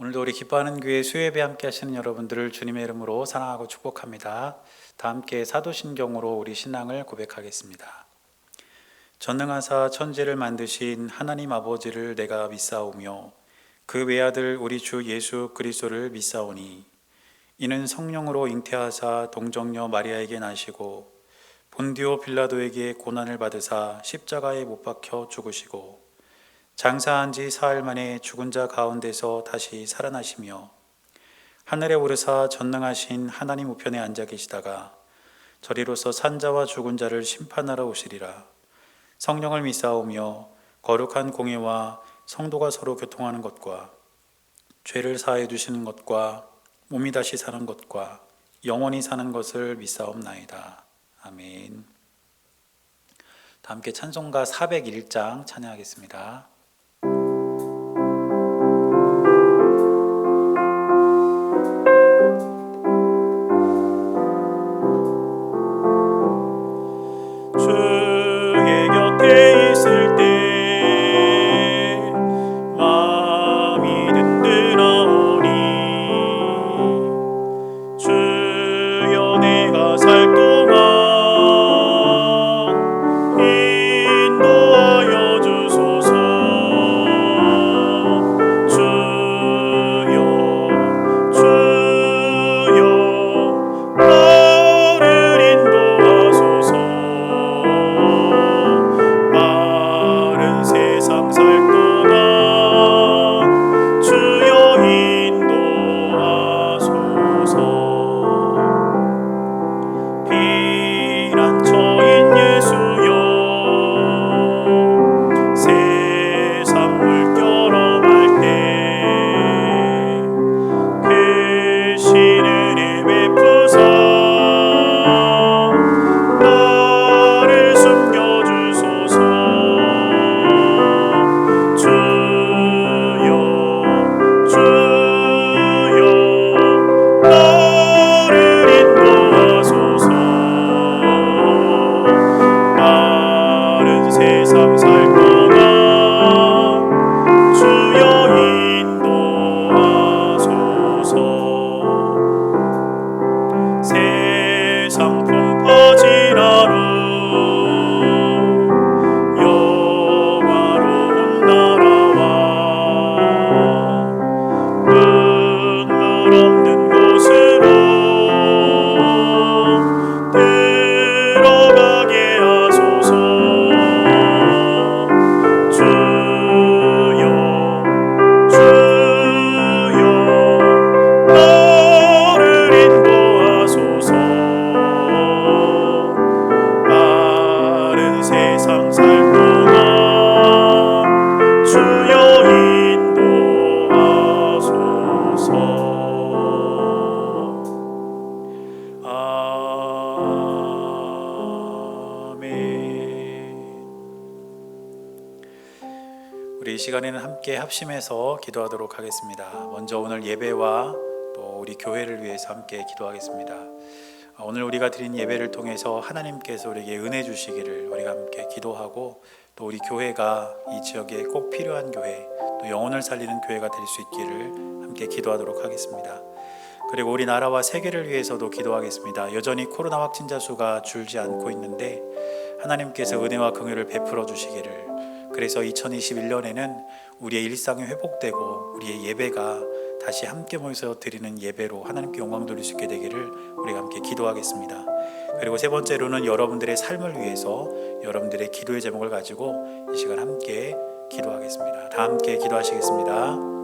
오늘도 우리 기뻐하는 교회 수요예배 함께 하시는 여러분들을 주님의 이름으로 사랑하고 축복합니다. 다 함께 사도신경으로 우리 신앙을 고백하겠습니다. 전능하사 천지를 만드신 하나님 아버지를 내가 믿사오며 그 외아들 우리 주 예수 그리스도를 믿사오니 이는 성령으로 잉태하사 동정녀 마리아에게 나시고 본디오 빌라도에게 고난을 받으사 십자가에 못 박혀 죽으시고 장사한 지 사흘 만에 죽은 자 가운데서 다시 살아나시며 하늘에 오르사 전능하신 하나님 우편에 앉아 계시다가 저리로서 산자와 죽은 자를 심판하러 오시리라. 성령을 믿사오며 거룩한 공예와 성도가 서로 교통하는 것과 죄를 사하여 주시는 것과 몸이 다시 사는 것과 영원히 사는 것을 믿사옵나이다. 아멘. 다 함께 찬송가 401장 찬양하겠습니다. 주의 곁에 있을 때 마음이 든든하오니 주여 내가 살 동안 인도하여 주소서. 주여 나를 인도하소서. 마른 세상 살 동안 주여 인도하소서. 피난처인 예수여 세상 물결어 갈 때 크신 은혜 베푸사 나를 숨겨주소서. 주여 나를 인도하소서. 마른 세상 살 동안 주여 인도하소서. 세상 풍파진 하루 영화로운 나라와 눈물 없는 곳으로 들어가게 하소서. 주여 나를 인도하소서. 마른 세상 살 동안 주여 인도하소서. 아멘. 우리 이 시간에는 함께 합심해서 기도하도록 하겠습니다. 먼저 오늘 예배와 또 우리 교회를 위해서 함께 기도하겠습니다. 오늘 우리가 드린 예배를 통해서 하나님께서 우리에게 은혜 주시기를 우리가 함께 기도하고 또 우리 교회가 이 지역에 꼭 필요한 교회 또 영혼을 살리는 교회가 될 수 있기를 함께 기도하도록 하겠습니다. 그리고 우리나라와 세계를 위해서도 기도하겠습니다. 여전히 코로나 확진자 수가 줄지 않고 있는데 하나님께서 은혜와 긍휼을 베풀어 주시기를, 그래서 2021년에는 우리의 일상이 회복되고 우리의 예배가 다시 함께 모여서 드리는 예배로 하나님께 영광 돌릴 수 있게 되기를 우리가 함께 기도하겠습니다. 그리고 세 번째로는 여러분들의 삶을 위해서 여러분들의 기도의 제목을 가지고 이 시간 함께 기도하겠습니다. 다 함께 기도하시겠습니다.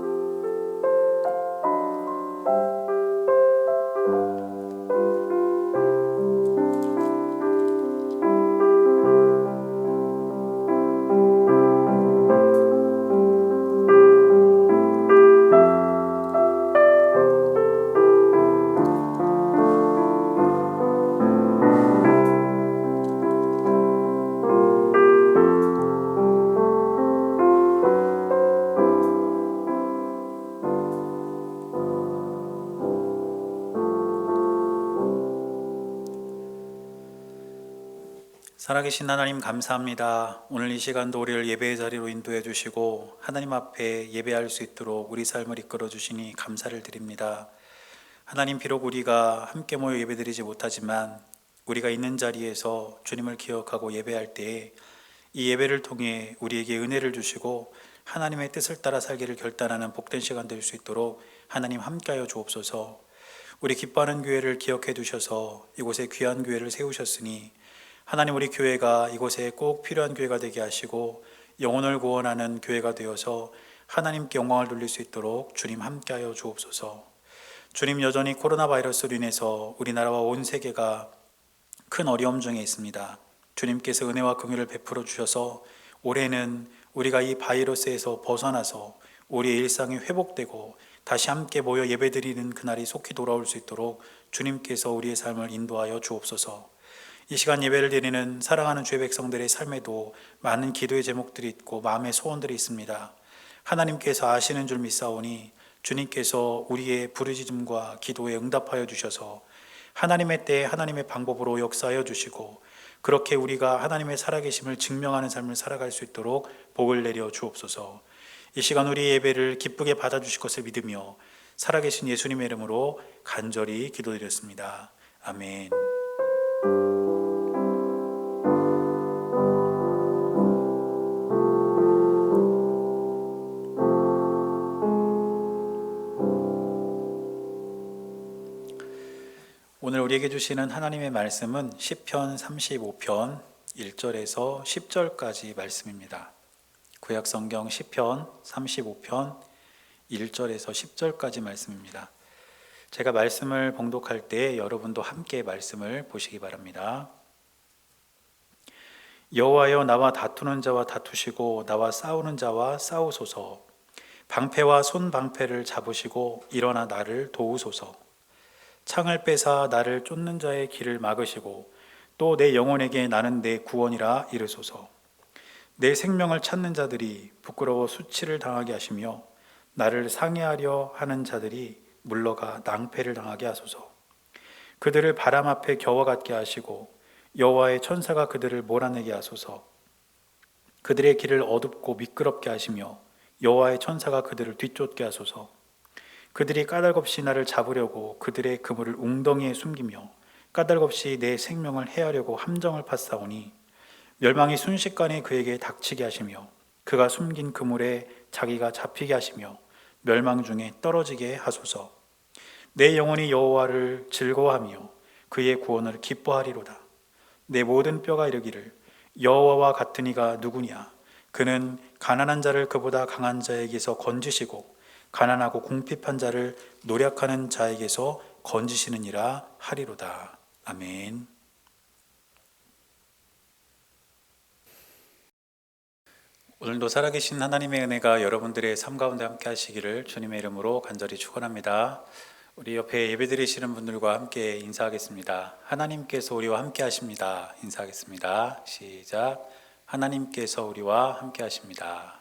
살아계신 하나님 감사합니다. 오늘 이 시간도 우리를 예배의 자리로 인도해 주시고 하나님 앞에 예배할 수 있도록 우리 삶을 이끌어 주시니 감사를 드립니다. 하나님, 비록 우리가 함께 모여 예배드리지 못하지만 우리가 있는 자리에서 주님을 기억하고 예배할 때에 이 예배를 통해 우리에게 은혜를 주시고 하나님의 뜻을 따라 살기를 결단하는 복된 시간 될 수 있도록 하나님 함께하여 주옵소서. 우리 기뻐하는 교회를 기억해 두셔서 이곳에 귀한 교회를 세우셨으니 하나님, 우리 교회가 이곳에 꼭 필요한 교회가 되게 하시고 영혼을 구원하는 교회가 되어서 하나님께 영광을 돌릴 수 있도록 주님 함께하여 주옵소서. 주님, 여전히 코로나 바이러스로 인해서 우리나라와 온 세계가 큰 어려움 중에 있습니다. 주님께서 은혜와 긍휼을 베풀어 주셔서 올해는 우리가 이 바이러스에서 벗어나서 우리의 일상이 회복되고 다시 함께 모여 예배드리는 그날이 속히 돌아올 수 있도록 주님께서 우리의 삶을 인도하여 주옵소서. 이 시간 예배를 드리는 사랑하는 주의 백성들의 삶에도 많은 기도의 제목들이 있고 마음의 소원들이 있습니다. 하나님께서 아시는 줄 믿사오니 주님께서 우리의 부르짖음과 기도에 응답하여 주셔서 하나님의 때에 하나님의 방법으로 역사하여 주시고 그렇게 우리가 하나님의 살아계심을 증명하는 삶을 살아갈 수 있도록 복을 내려 주옵소서. 이 시간 우리 예배를 기쁘게 받아주실 것을 믿으며 살아계신 예수님의 이름으로 간절히 기도드렸습니다. 아멘. 오늘 우리에게 주시는 하나님의 말씀은 시편 35편 1절에서 10절까지 말씀입니다. 구약성경 시편 35편 1절에서 10절까지 말씀입니다. 제가 말씀을 봉독할 때 여러분도 함께 말씀을 보시기 바랍니다. 여호와여, 나와 다투는 자와 다투시고 나와 싸우는 자와 싸우소서. 방패와 손방패를 잡으시고 일어나 나를 도우소서. 창을 빼사 나를 쫓는 자의 길을 막으시고 또 내 영혼에게 나는 내 구원이라 이르소서. 내 생명을 찾는 자들이 부끄러워 수치를 당하게 하시며 나를 상해하려 하는 자들이 물러가 낭패를 당하게 하소서. 그들을 바람 앞에 겨워갖게 하시고 여호와의 천사가 그들을 몰아내게 하소서. 그들의 길을 어둡고 미끄럽게 하시며 여호와의 천사가 그들을 뒤쫓게 하소서. 그들이 까닭없이 나를 잡으려고 그들의 그물을 웅덩이에 숨기며 까닭없이 내 생명을 해하려고 함정을 팠사오니 멸망이 순식간에 그에게 닥치게 하시며 그가 숨긴 그물에 자기가 잡히게 하시며 멸망 중에 떨어지게 하소서. 내 영혼이 여호와를 즐거워하며 그의 구원을 기뻐하리로다. 내 모든 뼈가 이르기를 여호와와 같은 이가 누구냐. 그는 가난한 자를 그보다 강한 자에게서 건지시고 가난하고 궁핍한 자를 노력하는 자에게서 건지시느니라 하리로다. 아멘. 오늘도 살아계신 하나님의 은혜가 여러분들의 삶 가운데 함께 하시기를 주님의 이름으로 간절히 축원합니다. 우리 옆에 예배드리시는 분들과 함께 인사하겠습니다. 하나님께서 우리와 함께 하십니다. 인사하겠습니다. 시작. 하나님께서 우리와 함께 하십니다.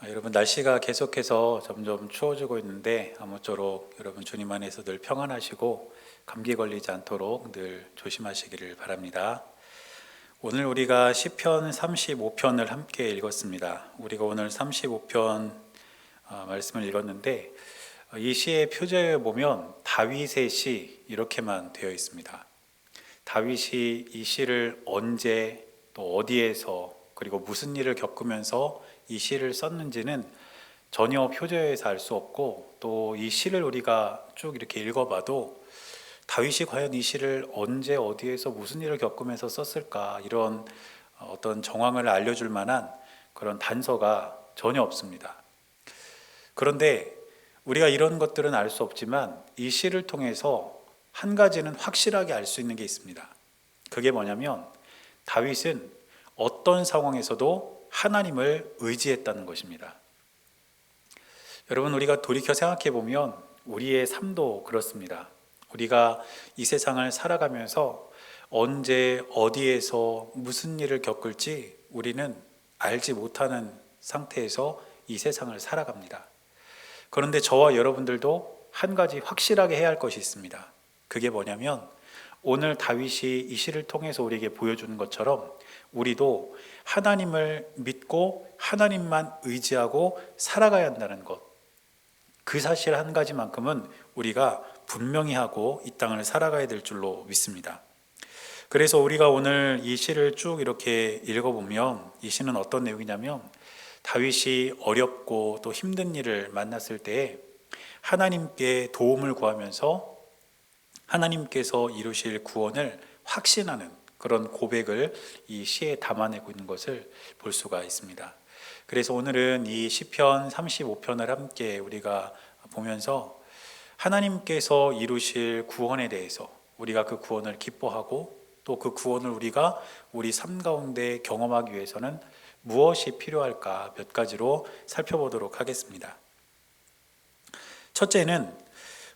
여러분, 날씨가 계속해서 점점 추워지고 있는데 아무쪼록 여러분 주님 안에서 늘 평안하시고 감기 걸리지 않도록 늘 조심하시기를 바랍니다. 오늘 우리가 시편 35편을 함께 읽었습니다. 우리가 오늘 35편 말씀을 읽었는데 이 시의 표제에 보면 다윗의 시 이렇게만 되어 있습니다. 다윗이 이 시를 언제 또 어디에서 그리고 무슨 일을 겪으면서 이 시를 썼는지는 전혀 표제에서 알 수 없고 또 이 시를 우리가 쭉 이렇게 읽어봐도 다윗이 과연 이 시를 언제 어디에서 무슨 일을 겪으면서 썼을까 이런 어떤 정황을 알려줄 만한 그런 단서가 전혀 없습니다. 그런데 우리가 이런 것들은 알 수 없지만 이 시를 통해서 한 가지는 확실하게 알 수 있는 게 있습니다. 그게 뭐냐면 다윗은 어떤 상황에서도 하나님을 의지했다는 것입니다. 여러분, 우리가 돌이켜 생각해 보면 우리의 삶도 그렇습니다. 우리가 이 세상을 살아가면서 언제 어디에서 무슨 일을 겪을지 우리는 알지 못하는 상태에서 이 세상을 살아갑니다. 그런데 저와 여러분들도 한 가지 확실하게 해야 할 것이 있습니다. 그게 뭐냐면 오늘 다윗이 이 시를 통해서 우리에게 보여주는 것처럼 우리도 하나님을 믿고 하나님만 의지하고 살아가야 한다는 것, 그 사실 한 가지만큼은 우리가 분명히 하고 이 땅을 살아가야 될 줄로 믿습니다. 그래서 우리가 오늘 이 시를 쭉 이렇게 읽어보면 이 시는 어떤 내용이냐면 다윗이 어렵고 또 힘든 일을 만났을 때에 하나님께 도움을 구하면서 하나님께서 이루실 구원을 확신하는 그런 고백을 이 시에 담아내고 있는 것을 볼 수가 있습니다. 그래서 오늘은 이 시편 35편을 함께 우리가 보면서 하나님께서 이루실 구원에 대해서 우리가 그 구원을 기뻐하고 또 그 구원을 우리가 우리 삶 가운데 경험하기 위해서는 무엇이 필요할까 몇 가지로 살펴보도록 하겠습니다. 첫째는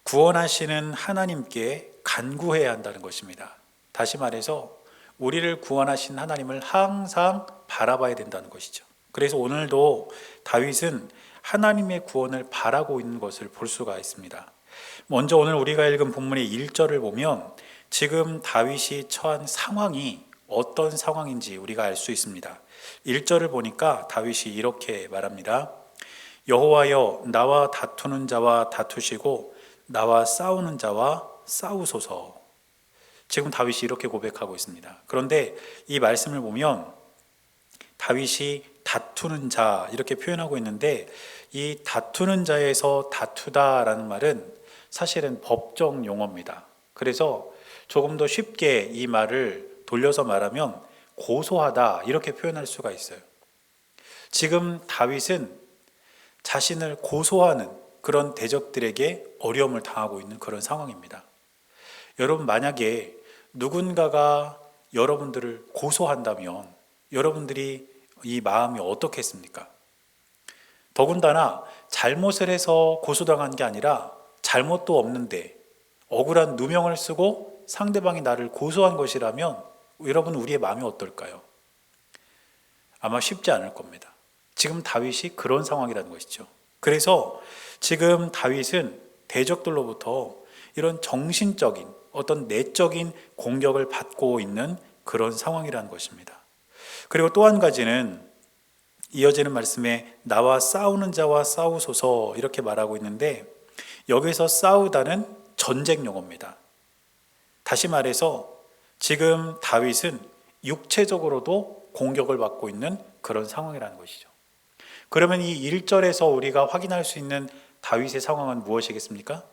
구원하시는 하나님께 간구해야 한다는 것입니다. 다시 말해서 우리를 구원하신 하나님을 항상 바라봐야 된다는 것이죠. 그래서 오늘도 다윗은 하나님의 구원을 바라고 있는 것을 볼 수가 있습니다. 먼저 오늘 우리가 읽은 본문의 1절을 보면 지금 다윗이 처한 상황이 어떤 상황인지 우리가 알 수 있습니다. 1절을 보니까 다윗이 이렇게 말합니다. 여호와여, 나와 다투는 자와 다투시고 나와 싸우는 자와 싸우소서. 지금 다윗이 이렇게 고백하고 있습니다. 그런데 이 말씀을 보면 다윗이 다투는 자 이렇게 표현하고 있는데 이 다투는 자에서 다투다라는 말은 사실은 법정 용어입니다. 그래서 조금 더 쉽게 이 말을 돌려서 말하면 고소하다 이렇게 표현할 수가 있어요. 지금 다윗은 자신을 고소하는 그런 대적들에게 어려움을 당하고 있는 그런 상황입니다. 여러분, 만약에 누군가가 여러분들을 고소한다면 여러분들이 이 마음이 어떻겠습니까? 더군다나 잘못을 해서 고소당한 게 아니라 잘못도 없는데 억울한 누명을 쓰고 상대방이 나를 고소한 것이라면 여러분, 우리의 마음이 어떨까요? 아마 쉽지 않을 겁니다. 지금 다윗이 그런 상황이라는 것이죠. 그래서 지금 다윗은 대적들로부터 이런 정신적인 어떤 내적인 공격을 받고 있는 그런 상황이라는 것입니다. 그리고 또 한 가지는 이어지는 말씀에 나와 싸우는 자와 싸우소서 이렇게 말하고 있는데 여기서 싸우다는 전쟁 용어입니다. 다시 말해서 지금 다윗은 육체적으로도 공격을 받고 있는 그런 상황이라는 것이죠. 그러면 이 1절에서 우리가 확인할 수 있는 다윗의 상황은 무엇이겠습니까?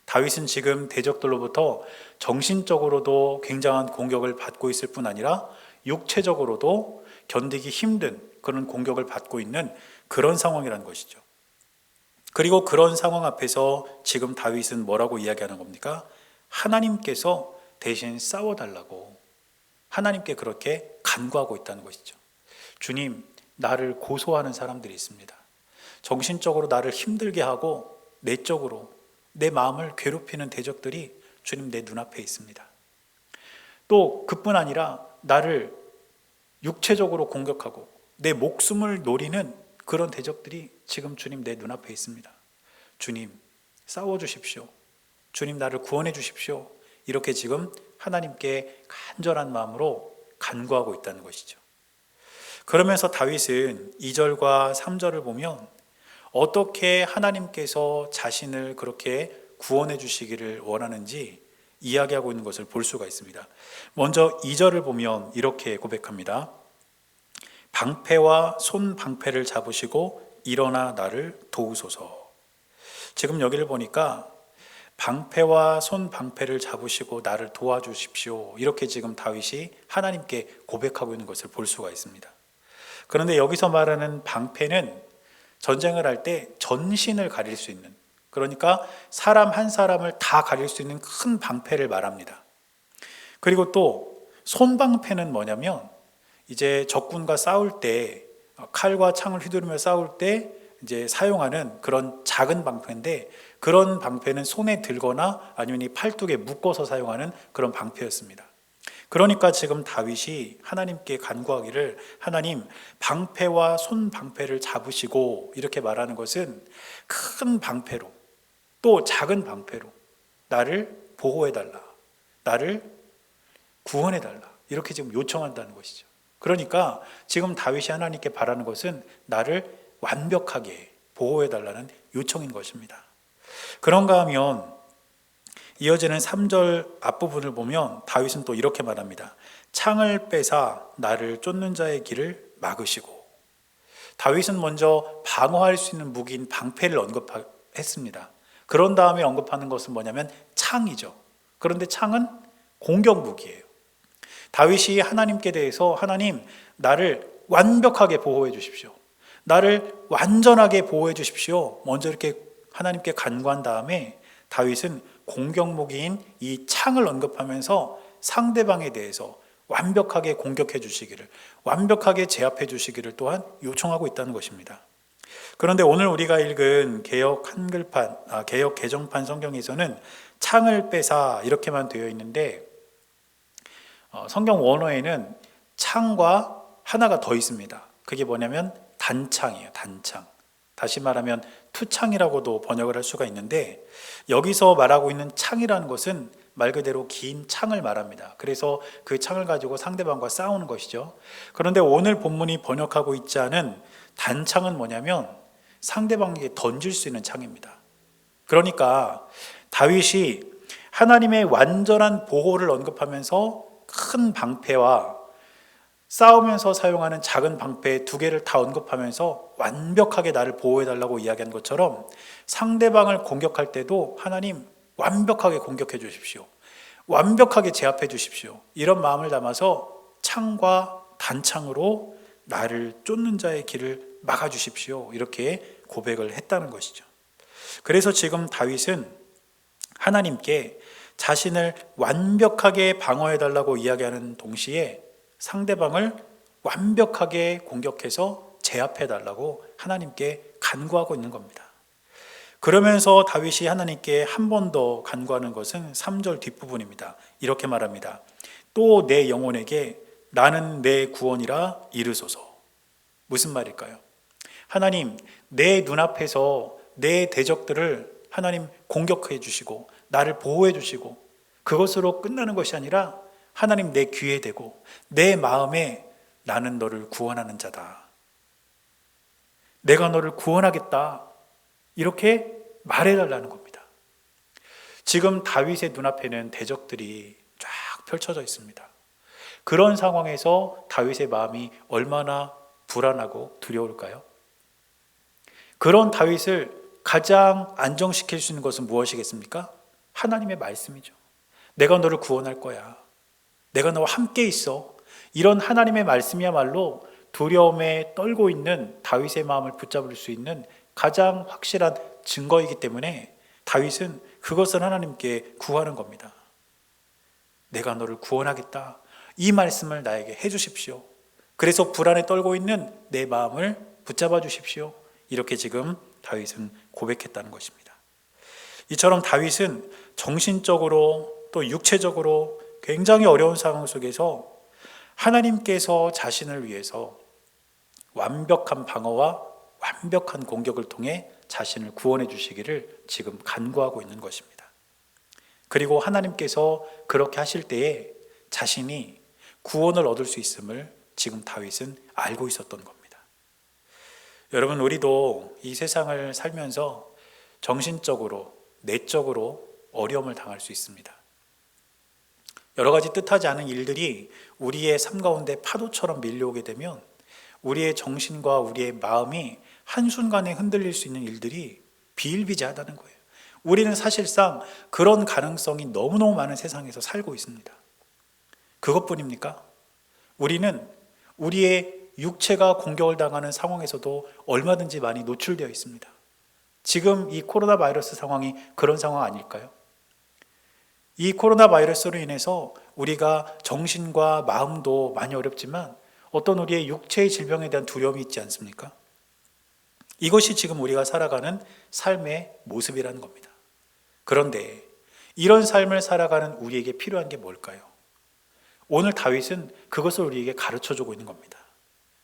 다윗은 지금 대적들로부터 정신적으로도 굉장한 공격을 받고 있을 뿐 아니라 육체적으로도 견디기 힘든 그런 공격을 받고 있는 그런 상황이라는 것이죠. 그리고 그런 상황 앞에서 지금 다윗은 뭐라고 이야기하는 겁니까? 하나님께서 대신 싸워달라고 하나님께 그렇게 간구하고 있다는 것이죠. 주님, 나를 고소하는 사람들이 있습니다. 정신적으로 나를 힘들게 하고 내적으로 내 마음을 괴롭히는 대적들이 주님 내 눈앞에 있습니다. 또 그뿐 아니라 나를 육체적으로 공격하고 내 목숨을 노리는 그런 대적들이 지금 주님 내 눈앞에 있습니다. 주님, 싸워주십시오. 주님, 나를 구원해 주십시오. 이렇게 지금 하나님께 간절한 마음으로 간구하고 있다는 것이죠. 그러면서 다윗은 2절과 3절을 보면 어떻게 하나님께서 자신을 그렇게 구원해 주시기를 원하는지 이야기하고 있는 것을 볼 수가 있습니다. 먼저 2절을 보면 이렇게 고백합니다. 방패와 손방패를 잡으시고 일어나 나를 도우소서. 지금 여기를 보니까 방패와 손방패를 잡으시고 나를 도와주십시오. 이렇게 지금 다윗이 하나님께 고백하고 있는 것을 볼 수가 있습니다. 그런데 여기서 말하는 방패는 전쟁을 할 때 전신을 가릴 수 있는, 그러니까 사람 한 사람을 다 가릴 수 있는 큰 방패를 말합니다. 그리고 또 손방패는 뭐냐면 이제 적군과 싸울 때 칼과 창을 휘두르며 싸울 때 이제 사용하는 그런 작은 방패인데 그런 방패는 손에 들거나 아니면 이 팔뚝에 묶어서 사용하는 그런 방패였습니다. 그러니까 지금 다윗이 하나님께 간구하기를 하나님, 방패와 손방패를 잡으시고 이렇게 말하는 것은 큰 방패로 또 작은 방패로 나를 보호해달라, 나를 구원해달라. 이렇게 지금 요청한다는 것이죠. 그러니까 지금 다윗이 하나님께 바라는 것은 나를 완벽하게 보호해달라는 요청인 것입니다. 그런가 하면 이어지는 3절 앞부분을 보면 다윗은 또 이렇게 말합니다. 창을 빼사 나를 쫓는 자의 길을 막으시고. 다윗은 먼저 방어할 수 있는 무기인 방패를 언급했습니다. 그런 다음에 언급하는 것은 뭐냐면 창이죠. 그런데 창은 공격 무기예요. 다윗이 하나님께 대해서 하나님, 나를 완벽하게 보호해 주십시오. 나를 완전하게 보호해 주십시오. 먼저 이렇게 하나님께 간구한 다음에 다윗은 공격 무기인 이 창을 언급하면서 상대방에 대해서 완벽하게 공격해 주시기를, 완벽하게 제압해 주시기를 또한 요청하고 있다는 것입니다. 그런데 오늘 우리가 읽은 개역 개정판 성경에서는 창을 빼사 이렇게만 되어 있는데 성경 원어에는 창과 하나가 더 있습니다. 그게 뭐냐면 단창이에요. 단창. 다시 말하면 투창이라고도 번역을 할 수가 있는데 여기서 말하고 있는 창이라는 것은 말 그대로 긴 창을 말합니다. 그래서 그 창을 가지고 상대방과 싸우는 것이죠. 그런데 오늘 본문이 번역하고 있지 않은 단창은 뭐냐면 상대방에게 던질 수 있는 창입니다. 그러니까 다윗이 하나님의 완전한 보호를 언급하면서 큰 방패와 싸우면서 사용하는 작은 방패 두 개를 다 언급하면서 완벽하게 나를 보호해달라고 이야기한 것처럼 상대방을 공격할 때도 하나님 완벽하게 공격해 주십시오. 완벽하게 제압해 주십시오. 이런 마음을 담아서 창과 단창으로 나를 쫓는 자의 길을 막아주십시오. 이렇게 고백을 했다는 것이죠. 그래서 지금 다윗은 하나님께 자신을 완벽하게 방어해달라고 이야기하는 동시에 상대방을 완벽하게 공격해서 제압해달라고 하나님께 간구하고 있는 겁니다. 그러면서 다윗이 하나님께 한 번 더 간구하는 것은 3절 뒷부분입니다. 이렇게 말합니다. 또 내 영혼에게 나는 내 구원이라 이르소서. 무슨 말일까요? 하나님, 내 눈앞에서 내 대적들을 하나님 공격해 주시고 나를 보호해 주시고 그것으로 끝나는 것이 아니라 하나님 내 귀에 대고 내 마음에 나는 너를 구원하는 자다. 내가 너를 구원하겠다. 이렇게 말해달라는 겁니다. 지금 다윗의 눈앞에는 대적들이 쫙 펼쳐져 있습니다. 그런 상황에서 다윗의 마음이 얼마나 불안하고 두려울까요? 그런 다윗을 가장 안정시킬 수 있는 것은 무엇이겠습니까? 하나님의 말씀이죠. 내가 너를 구원할 거야. 내가 너와 함께 있어. 이런 하나님의 말씀이야말로 두려움에 떨고 있는 다윗의 마음을 붙잡을 수 있는 가장 확실한 증거이기 때문에 다윗은 그것을 하나님께 구하는 겁니다. 내가 너를 구원하겠다. 이 말씀을 나에게 해주십시오. 그래서 불안에 떨고 있는 내 마음을 붙잡아 주십시오. 이렇게 지금 다윗은 고백했다는 것입니다. 이처럼 다윗은 정신적으로 또 육체적으로 굉장히 어려운 상황 속에서 하나님께서 자신을 위해서 완벽한 방어와 완벽한 공격을 통해 자신을 구원해 주시기를 지금 간구하고 있는 것입니다. 그리고 하나님께서 그렇게 하실 때에 자신이 구원을 얻을 수 있음을 지금 다윗은 알고 있었던 겁니다. 여러분, 우리도 이 세상을 살면서 정신적으로, 내적으로 어려움을 당할 수 있습니다. 여러 가지 뜻하지 않은 일들이 우리의 삶 가운데 파도처럼 밀려오게 되면 우리의 정신과 우리의 마음이 한순간에 흔들릴 수 있는 일들이 비일비재하다는 거예요. 우리는 사실상 그런 가능성이 너무너무 많은 세상에서 살고 있습니다. 그것뿐입니까? 우리는 우리의 육체가 공격을 당하는 상황에서도 얼마든지 많이 노출되어 있습니다. 지금 이 코로나 바이러스 상황이 그런 상황 아닐까요? 이 코로나 바이러스로 인해서 우리가 정신과 마음도 많이 어렵지만 어떤 우리의 육체의 질병에 대한 두려움이 있지 않습니까? 이것이 지금 우리가 살아가는 삶의 모습이라는 겁니다. 그런데 이런 삶을 살아가는 우리에게 필요한 게 뭘까요? 오늘 다윗은 그것을 우리에게 가르쳐주고 있는 겁니다.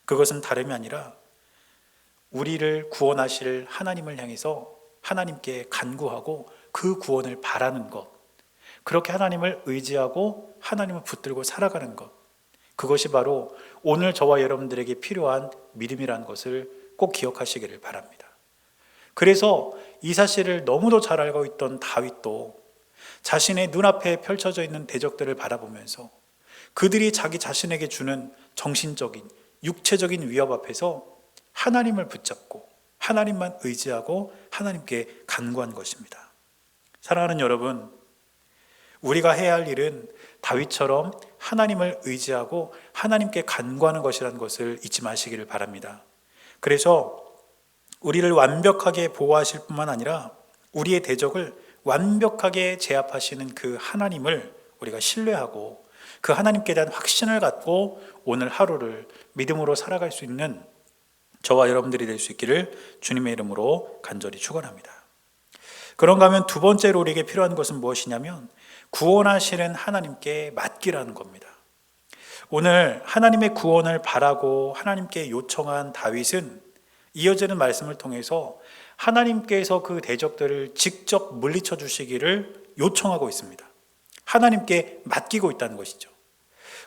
그것은 다름이 아니라 우리를 구원하실 하나님을 향해서 하나님께 간구하고 그 구원을 바라는 것, 그렇게 하나님을 의지하고 하나님을 붙들고 살아가는 것, 그것이 바로 오늘 저와 여러분들에게 필요한 믿음이라는 것을 꼭 기억하시기를 바랍니다. 그래서 이 사실을 너무도 잘 알고 있던 다윗도 자신의 눈앞에 펼쳐져 있는 대적들을 바라보면서 그들이 자기 자신에게 주는 정신적인, 육체적인 위협 앞에서 하나님을 붙잡고 하나님만 의지하고 하나님께 간구한 것입니다. 사랑하는 여러분, 우리가 해야 할 일은 다윗처럼 하나님을 의지하고 하나님께 간구하는 것이라는 것을 잊지 마시기를 바랍니다. 그래서 우리를 완벽하게 보호하실 뿐만 아니라 우리의 대적을 완벽하게 제압하시는 그 하나님을 우리가 신뢰하고 그 하나님께 대한 확신을 갖고 오늘 하루를 믿음으로 살아갈 수 있는 저와 여러분들이 될 수 있기를 주님의 이름으로 간절히 축원합니다. 그런가 하면 두 번째로 우리에게 필요한 것은 무엇이냐면 구원하시는 하나님께 맡기라는 겁니다. 오늘 하나님의 구원을 바라고 하나님께 요청한 다윗은 이어지는 말씀을 통해서 하나님께서 그 대적들을 직접 물리쳐 주시기를 요청하고 있습니다. 하나님께 맡기고 있다는 것이죠.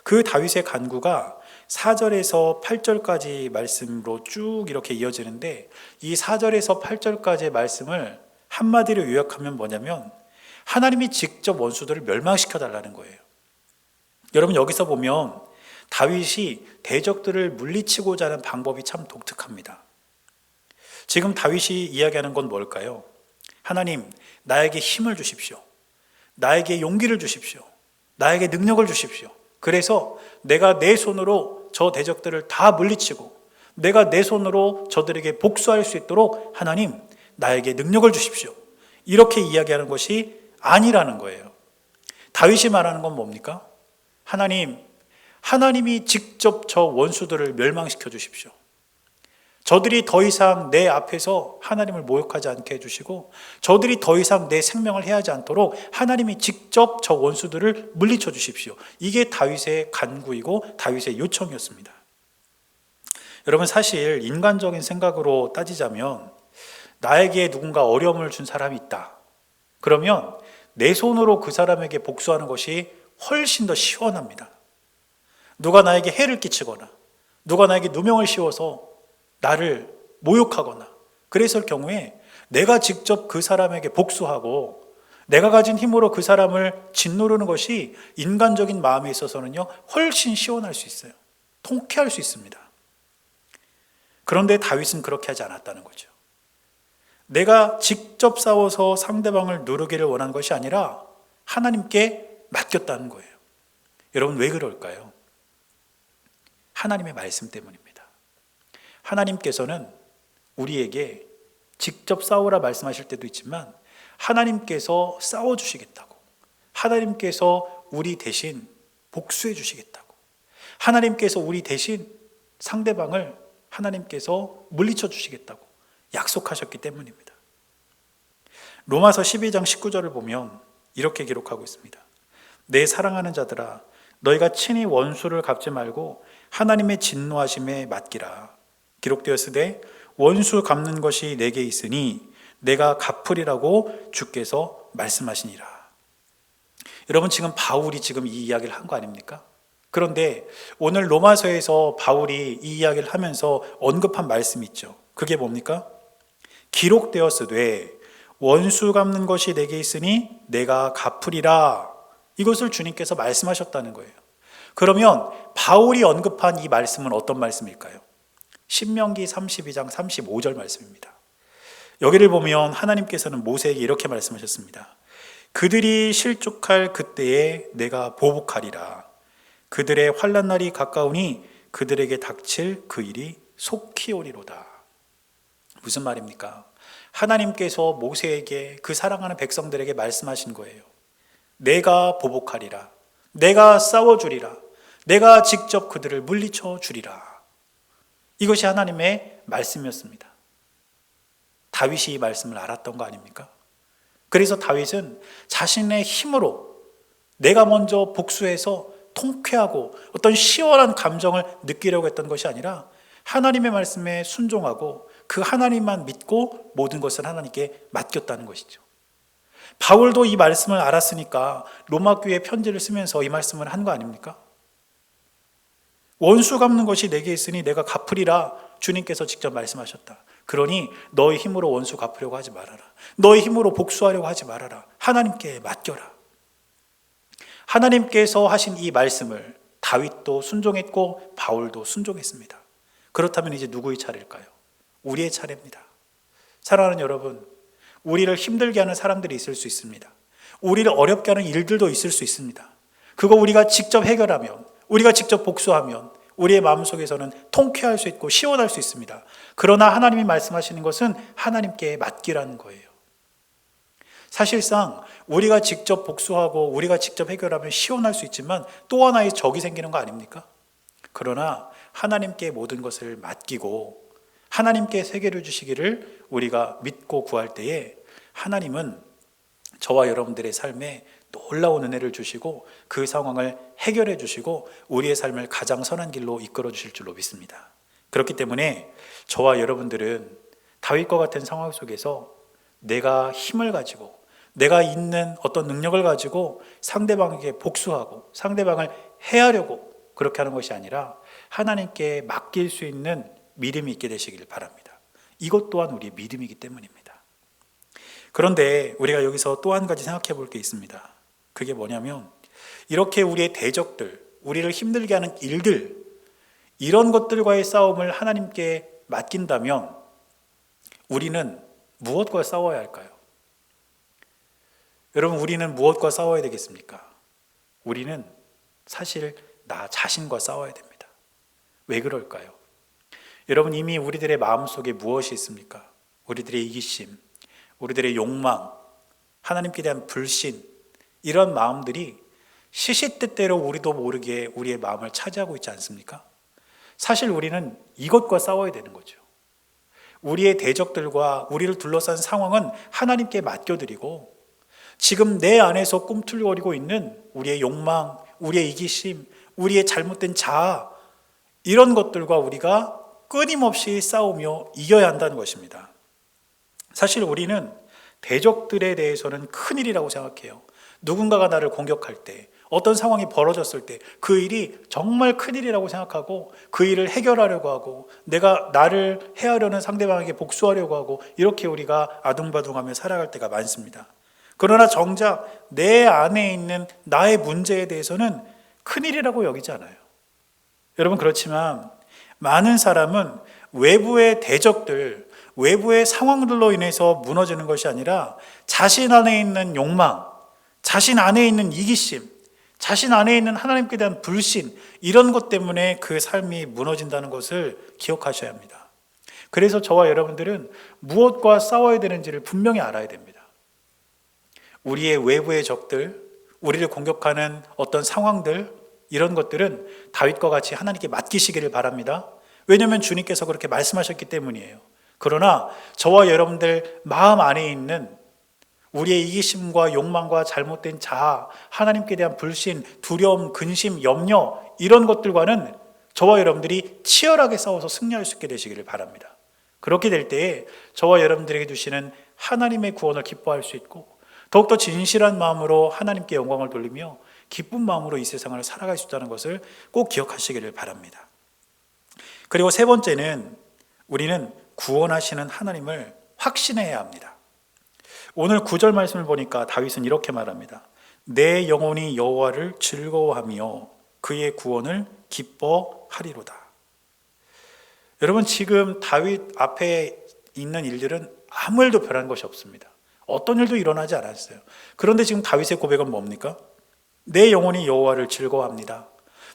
그 다윗의 간구가 4절에서 8절까지 말씀으로 쭉 이렇게 이어지는데 이 4절에서 8절까지의 말씀을 한마디로 요약하면 뭐냐면 하나님이 직접 원수들을 멸망시켜 달라는 거예요. 여러분 여기서 보면 다윗이 대적들을 물리치고자 하는 방법이 참 독특합니다. 지금 다윗이 이야기하는 건 뭘까요? 하나님, 나에게 힘을 주십시오. 나에게 용기를 주십시오. 나에게 능력을 주십시오. 그래서 내가 내 손으로 저 대적들을 다 물리치고 내가 내 손으로 저들에게 복수할 수 있도록 하나님, 나에게 능력을 주십시오. 이렇게 이야기하는 것이 아니라는 거예요. 다윗이 말하는 건 뭡니까? 하나님이 직접 저 원수들을 멸망시켜 주십시오. 저들이 더 이상 내 앞에서 하나님을 모욕하지 않게 해주시고 저들이 더 이상 내 생명을 해하지 않도록 하나님이 직접 저 원수들을 물리쳐 주십시오. 이게 다윗의 간구이고 다윗의 요청이었습니다. 여러분 사실 인간적인 생각으로 따지자면 나에게 누군가 어려움을 준 사람이 있다. 그러면 내 손으로 그 사람에게 복수하는 것이 훨씬 더 시원합니다. 누가 나에게 해를 끼치거나 누가 나에게 누명을 씌워서 나를 모욕하거나 그랬을 경우에 내가 직접 그 사람에게 복수하고 내가 가진 힘으로 그 사람을 짓누르는 것이 인간적인 마음에 있어서는요 훨씬 시원할 수 있어요. 통쾌할 수 있습니다. 그런데 다윗은 그렇게 하지 않았다는 거죠. 내가 직접 싸워서 상대방을 누르기를 원하는 것이 아니라 하나님께 맡겼다는 거예요. 여러분 왜 그럴까요? 하나님의 말씀 때문입니다. 하나님께서는 우리에게 직접 싸우라 말씀하실 때도 있지만 하나님께서 싸워주시겠다고, 하나님께서 우리 대신 복수해 주시겠다고, 하나님께서 우리 대신 상대방을 하나님께서 물리쳐 주시겠다고 약속하셨기 때문입니다. 로마서 12장 19절을 보면 이렇게 기록하고 있습니다. 내 사랑하는 자들아, 너희가 친히 원수를 갚지 말고 하나님의 진노하심에 맡기라. 기록되었으되 원수 갚는 것이 내게 있으니 내가 갚으리라고 주께서 말씀하시니라. 여러분 지금 바울이 지금 이 이야기를 한 거 아닙니까? 그런데 오늘 로마서에서 바울이 이 이야기를 하면서 언급한 말씀이 있죠. 그게 뭡니까? 기록되었으되 원수 갚는 것이 내게 있으니 내가 갚으리라. 이것을 주님께서 말씀하셨다는 거예요. 그러면 바울이 언급한 이 말씀은 어떤 말씀일까요? 신명기 32장 35절 말씀입니다. 여기를 보면 하나님께서는 모세에게 이렇게 말씀하셨습니다. 그들이 실족할 그때에 내가 보복하리라. 그들의 환난 날이 가까우니 그들에게 닥칠 그 일이 속히 오리로다. 무슨 말입니까? 하나님께서 모세에게 그 사랑하는 백성들에게 말씀하신 거예요. 내가 보복하리라. 내가 싸워주리라. 내가 직접 그들을 물리쳐 주리라. 이것이 하나님의 말씀이었습니다. 다윗이 이 말씀을 알았던 거 아닙니까? 그래서 다윗은 자신의 힘으로 내가 먼저 복수해서 통쾌하고 어떤 시원한 감정을 느끼려고 했던 것이 아니라 하나님의 말씀에 순종하고 그 하나님만 믿고 모든 것을 하나님께 맡겼다는 것이죠. 바울도 이 말씀을 알았으니까 로마 교회에 편지를 쓰면서 이 말씀을 한 거 아닙니까? 원수 갚는 것이 내게 있으니 내가 갚으리라 주님께서 직접 말씀하셨다. 그러니 너의 힘으로 원수 갚으려고 하지 말아라. 너의 힘으로 복수하려고 하지 말아라. 하나님께 맡겨라. 하나님께서 하신 이 말씀을 다윗도 순종했고 바울도 순종했습니다. 그렇다면 이제 누구의 차례일까요? 우리의 차례입니다. 사랑하는 여러분, 우리를 힘들게 하는 사람들이 있을 수 있습니다. 우리를 어렵게 하는 일들도 있을 수 있습니다. 그거 우리가 직접 해결하면, 우리가 직접 복수하면 우리의 마음속에서는 통쾌할 수 있고 시원할 수 있습니다. 그러나 하나님이 말씀하시는 것은 하나님께 맡기라는 거예요. 사실상 우리가 직접 복수하고 우리가 직접 해결하면 시원할 수 있지만 또 하나의 적이 생기는 거 아닙니까? 그러나 하나님께 모든 것을 맡기고 하나님께 세계를 주시기를 우리가 믿고 구할 때에 하나님은 저와 여러분들의 삶에 놀라운 은혜를 주시고 그 상황을 해결해 주시고 우리의 삶을 가장 선한 길로 이끌어 주실 줄로 믿습니다. 그렇기 때문에 저와 여러분들은 다윗과 같은 상황 속에서 내가 힘을 가지고 내가 있는 어떤 능력을 가지고 상대방에게 복수하고 상대방을 해하려고 그렇게 하는 것이 아니라 하나님께 맡길 수 있는 믿음이 있게 되시길 바랍니다. 이것 또한 우리의 믿음이기 때문입니다. 그런데 우리가 여기서 또 한 가지 생각해 볼 게 있습니다. 그게 뭐냐면 이렇게 우리의 대적들, 우리를 힘들게 하는 일들, 이런 것들과의 싸움을 하나님께 맡긴다면 우리는 무엇과 싸워야 할까요? 여러분, 우리는 무엇과 싸워야 되겠습니까? 우리는 사실 나 자신과 싸워야 됩니다. 왜 그럴까요? 여러분, 이미 우리들의 마음속에 무엇이 있습니까? 우리들의 이기심, 우리들의 욕망, 하나님께 대한 불신, 이런 마음들이 시시때때로 우리도 모르게 우리의 마음을 차지하고 있지 않습니까? 사실 우리는 이것과 싸워야 되는 거죠. 우리의 대적들과 우리를 둘러싼 상황은 하나님께 맡겨드리고 지금 내 안에서 꿈틀거리고 있는 우리의 욕망, 우리의 이기심, 우리의 잘못된 자아, 이런 것들과 우리가 끊임없이 싸우며 이겨야 한다는 것입니다. 사실 우리는 대적들에 대해서는 큰일이라고 생각해요. 누군가가 나를 공격할 때, 어떤 상황이 벌어졌을 때 그 일이 정말 큰일이라고 생각하고 그 일을 해결하려고 하고 내가 나를 해하려는 상대방에게 복수하려고 하고 이렇게 우리가 아둥바둥하며 살아갈 때가 많습니다. 그러나 정작 내 안에 있는 나의 문제에 대해서는 큰일이라고 여기지 않아요. 여러분, 그렇지만 많은 사람은 외부의 대적들, 외부의 상황들로 인해서 무너지는 것이 아니라 자신 안에 있는 욕망, 자신 안에 있는 이기심, 자신 안에 있는 하나님께 대한 불신, 이런 것 때문에 그 삶이 무너진다는 것을 기억하셔야 합니다. 그래서 저와 여러분들은 무엇과 싸워야 되는지를 분명히 알아야 됩니다. 우리의 외부의 적들, 우리를 공격하는 어떤 상황들, 이런 것들은 다윗과 같이 하나님께 맡기시기를 바랍니다. 왜냐하면 주님께서 그렇게 말씀하셨기 때문이에요. 그러나 저와 여러분들 마음 안에 있는 우리의 이기심과 욕망과 잘못된 자아, 하나님께 대한 불신, 두려움, 근심, 염려, 이런 것들과는 저와 여러분들이 치열하게 싸워서 승리할 수 있게 되시기를 바랍니다. 그렇게 될 때에 저와 여러분들에게 주시는 하나님의 구원을 기뻐할 수 있고 더욱더 진실한 마음으로 하나님께 영광을 돌리며 기쁜 마음으로 이 세상을 살아갈 수 있다는 것을 꼭 기억하시기를 바랍니다. 그리고 세 번째는 우리는 구원하시는 하나님을 확신해야 합니다. 오늘 9절 말씀을 보니까 다윗은 이렇게 말합니다. 내 영혼이 여호와를 즐거워하며 그의 구원을 기뻐하리로다. 여러분, 지금 다윗 앞에 있는 일들은 아무 일도 변한 것이 없습니다. 어떤 일도 일어나지 않았어요. 그런데 지금 다윗의 고백은 뭡니까? 내 영혼이 여호와를 즐거워합니다.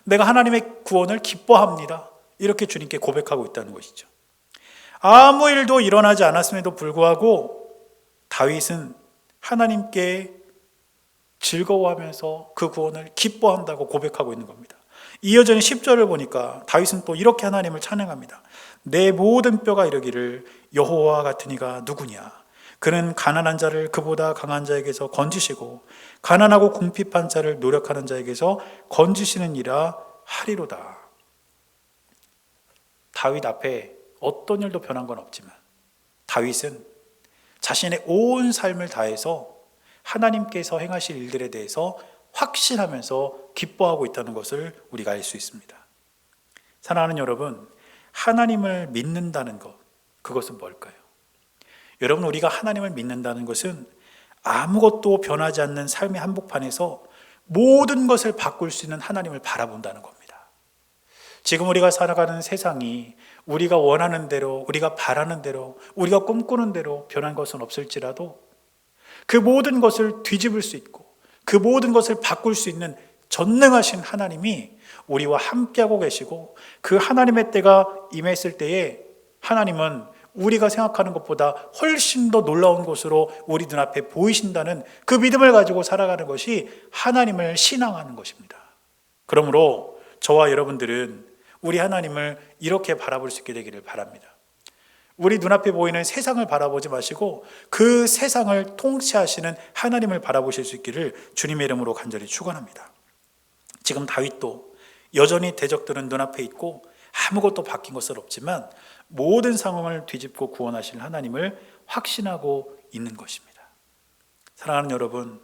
내가 하나님의 구원을 기뻐합니다. 이렇게 주님께 고백하고 있다는 것이죠. 아무 일도 일어나지 않았음에도 불구하고 다윗은 하나님께 즐거워하면서 그 구원을 기뻐한다고 고백하고 있는 겁니다. 이어지는 10절을 보니까 다윗은 또 이렇게 하나님을 찬양합니다. 내 모든 뼈가 이르기를 여호와 같은 이가 누구냐? 그는 가난한 자를 그보다 강한 자에게서 건지시고 가난하고 궁핍한 자를 노력하는 자에게서 건지시는 이라 하리로다. 다윗 앞에 어떤 일도 변한 건 없지만 다윗은 자신의 온 삶을 다해서 하나님께서 행하실 일들에 대해서 확신하면서 기뻐하고 있다는 것을 우리가 알 수 있습니다. 사랑하는 여러분, 하나님을 믿는다는 것, 그것은 뭘까요? 여러분, 우리가 하나님을 믿는다는 것은 아무것도 변하지 않는 삶의 한복판에서 모든 것을 바꿀 수 있는 하나님을 바라본다는 겁니다. 지금 우리가 살아가는 세상이 우리가 원하는 대로, 우리가 바라는 대로, 우리가 꿈꾸는 대로 변한 것은 없을지라도 그 모든 것을 뒤집을 수 있고 그 모든 것을 바꿀 수 있는 전능하신 하나님이 우리와 함께하고 계시고, 그 하나님의 때가 임했을 때에 하나님은 우리가 생각하는 것보다 훨씬 더 놀라운 것으로 우리 눈앞에 보이신다는 그 믿음을 가지고 살아가는 것이 하나님을 신앙하는 것입니다. 그러므로 저와 여러분들은 우리 하나님을 이렇게 바라볼 수 있게 되기를 바랍니다. 우리 눈앞에 보이는 세상을 바라보지 마시고 그 세상을 통치하시는 하나님을 바라보실 수 있기를 주님의 이름으로 간절히 축원합니다. 지금 다윗도 여전히 대적들은 눈앞에 있고 아무것도 바뀐 것은 없지만 모든 상황을 뒤집고 구원하실 하나님을 확신하고 있는 것입니다. 사랑하는 여러분,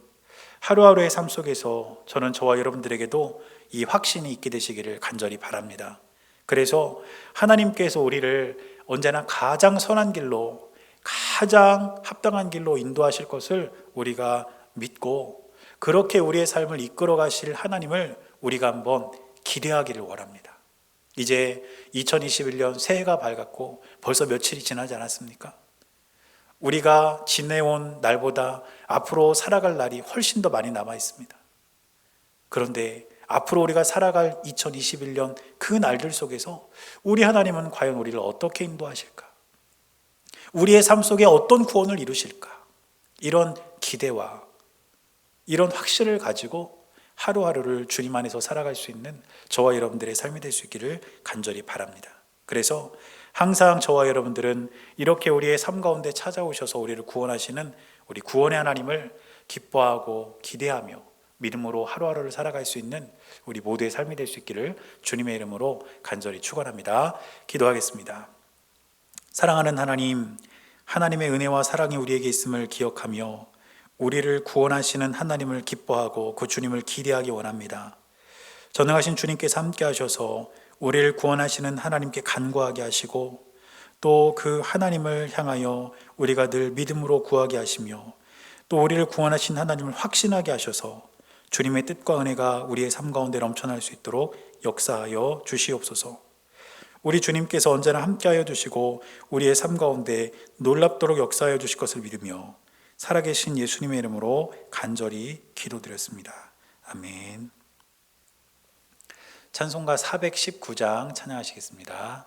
하루하루의 삶 속에서 저는 저와 여러분들에게도 이 확신이 있게 되시기를 간절히 바랍니다. 그래서 하나님께서 우리를 언제나 가장 선한 길로, 가장 합당한 길로 인도하실 것을 우리가 믿고, 그렇게 우리의 삶을 이끌어 가실 하나님을 우리가 한번 기대하기를 원합니다. 이제 2021년 새해가 밝았고 벌써 며칠이 지나지 않았습니까? 우리가 지내온 날보다 앞으로 살아갈 날이 훨씬 더 많이 남아 있습니다. 그런데 앞으로 우리가 살아갈 2021년 그 날들 속에서 우리 하나님은 과연 우리를 어떻게 인도하실까? 우리의 삶 속에 어떤 구원을 이루실까? 이런 기대와 이런 확신을 가지고 하루하루를 주님 안에서 살아갈 수 있는 저와 여러분들의 삶이 될 수 있기를 간절히 바랍니다. 그래서 항상 저와 여러분들은 이렇게 우리의 삶 가운데 찾아오셔서 우리를 구원하시는 우리 구원의 하나님을 기뻐하고 기대하며 믿음으로 하루하루를 살아갈 수 있는 우리 모두의 삶이 될 수 있기를 주님의 이름으로 간절히 축원합니다. 기도하겠습니다. 사랑하는 하나님, 하나님의 은혜와 사랑이 우리에게 있음을 기억하며 우리를 구원하시는 하나님을 기뻐하고 그 주님을 기대하기 원합니다. 전능하신 주님께서 함께 하셔서 우리를 구원하시는 하나님께 간구하게 하시고, 또 그 하나님을 향하여 우리가 늘 믿음으로 구하게 하시며, 또 우리를 구원하신 하나님을 확신하게 하셔서 주님의 뜻과 은혜가 우리의 삶 가운데 넘쳐날 수 있도록 역사하여 주시옵소서. 우리 주님께서 언제나 함께하여 주시고 우리의 삶 가운데 놀랍도록 역사하여 주실 것을 믿으며 살아계신 예수님의 이름으로 간절히 기도드렸습니다. 아멘. 찬송가 419장 찬양하시겠습니다.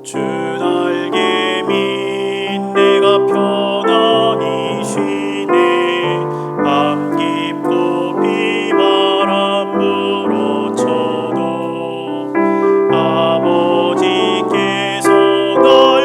주 날개 밑 내가 편안히 쉬네. 밤 깊고 비바람 불어쳐도 아버지께서 날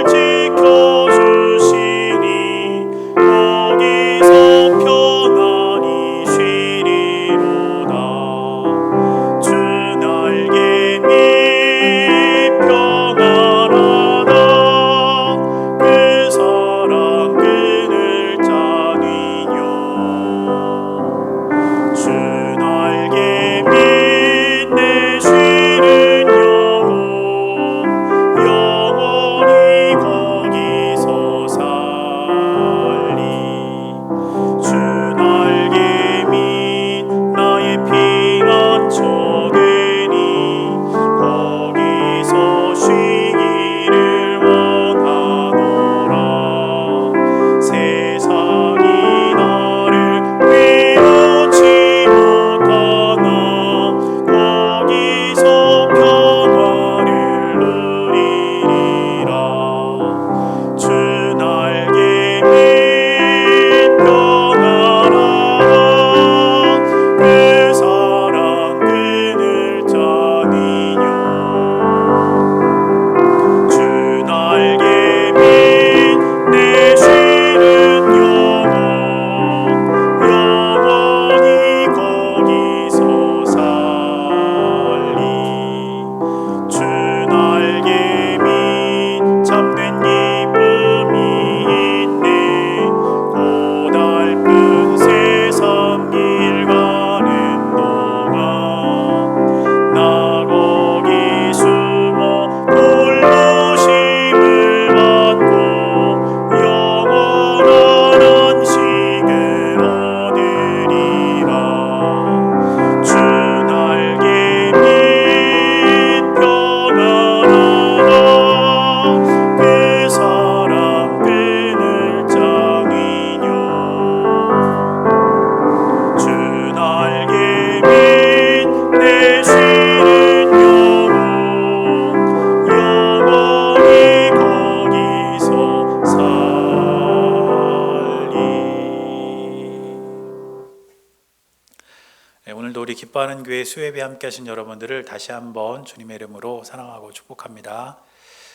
기뻐하는 교회 수예배 함께 하신 여러분들을 다시 한번 주님의 이름으로 사랑하고 축복합니다.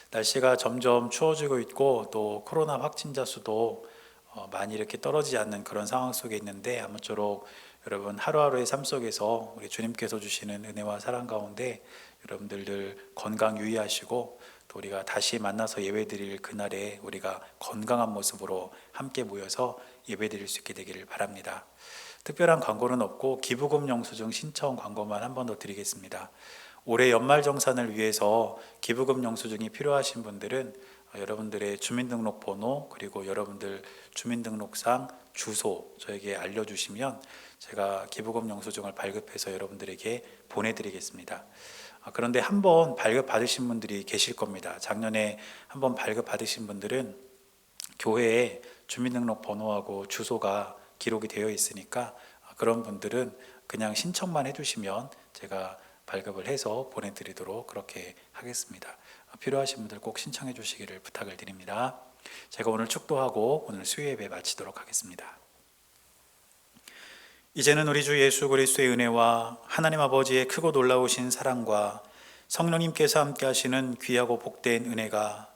날씨가 점점 추워지고 있고 또 코로나 확진자 수도 많이 이렇게 떨어지지 않는 그런 상황 속에 있는데, 아무쪼록 여러분 하루하루의 삶 속에서 우리 주님께서 주시는 은혜와 사랑 가운데 여러분들 늘 건강 유의하시고, 또 우리가 다시 만나서 예배드릴 그날에 우리가 건강한 모습으로 함께 모여서 예배드릴 수 있게 되기를 바랍니다. 특별한 광고는 없고 기부금 영수증 신청 광고만 한 번 더 드리겠습니다. 올해 연말정산을 위해서 기부금 영수증이 필요하신 분들은 여러분들의 주민등록번호 그리고 여러분들 주민등록상 주소 저에게 알려주시면 제가 기부금 영수증을 발급해서 여러분들에게 보내드리겠습니다. 그런데 한번 발급 받으신 분들이 계실 겁니다. 작년에 한번 발급 받으신 분들은 교회에 주민등록번호하고 주소가 기록이 되어 있으니까 그런 분들은 그냥 신청만 해주시면 제가 발급을 해서 보내드리도록 그렇게 하겠습니다. 필요하신 분들 꼭 신청해 주시기를 부탁을 드립니다. 제가 오늘 축도하고 오늘 수요예배 마치도록 하겠습니다. 이제는 우리 주 예수 그리스도의 은혜와 하나님 아버지의 크고 놀라우신 사랑과 성령님께서 함께 하시는 귀하고 복된 은혜가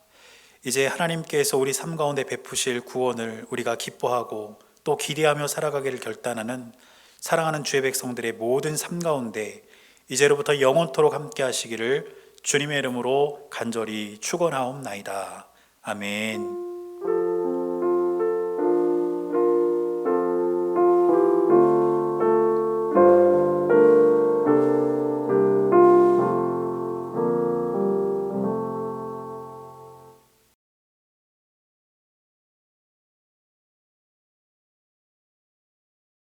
이제 하나님께서 우리 삶 가운데 베푸실 구원을 우리가 기뻐하고 또 기대하며 살아가기를 결단하는 사랑하는 주의 백성들의 모든 삶 가운데 이제로부터 영원토록 함께 하시기를 주님의 이름으로 간절히 축원하옵나이다. 아멘.